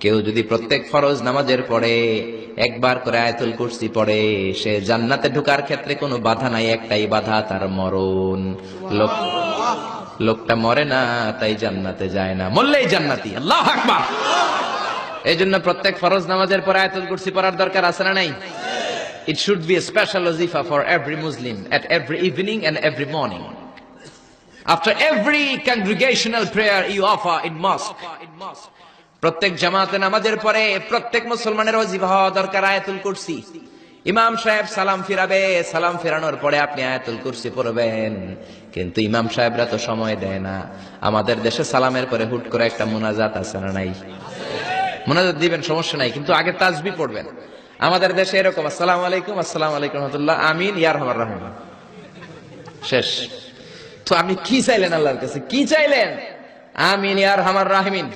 কেউ যদি প্রত্যেক ফরজ নামাজের পরে একবার করে আয়াতুল কুরসি পড়ে, সে জান্নাতে ঢোকার ক্ষেত্রে কোনো বাধা নাই, একটাই বাধা, তার মরণ। লোকটা মরে না, তাই জান্নাতে যায় না, মরলেই জান্নাতি। আল্লাহু আকবার। এই জন্য প্রত্যেক ফরজ নামাজের পরে আয়াতুল কুরসি পড়ার দরকার আছে না নাই? It should be a special wazifa for every Muslim at every evening and every morning. After every congregational prayer you offer in mosque. প্রত্যেক জামাতে নামাজের পরে প্রত্যেক মুসলমানের ওয়াজিফা হওয়া দরকার আয়াতুল কুরসি। ইমাম সাহেব সালাম ফিরাবে, সালাম ফেরানোর পরে আপনি আয়াতুল কুরসি পড়বেন। কিন্তু ইমাম সাহেবরা তো সময় দেয় না। আমাদের দেশে সালামের পরে হুট করে একটা মুনাজাত আছে না নাই? মুনাজাত দিবেন, সমস্যা নাই, কিন্তু আগে তাসবিহ পড়বেন। আমাদের দেশে এরকম আসসালামু আলাইকুম, আসসালামু আলাইকুম রাহমাতুল্লাহ, আমিন, ইয়া আরহামার রাহিম, শেষ। তো আপনি কি চাইলেন আল্লাহর কাছে? কি চাইলেন? আমিন ইয়া আরহামার রাহিমিন।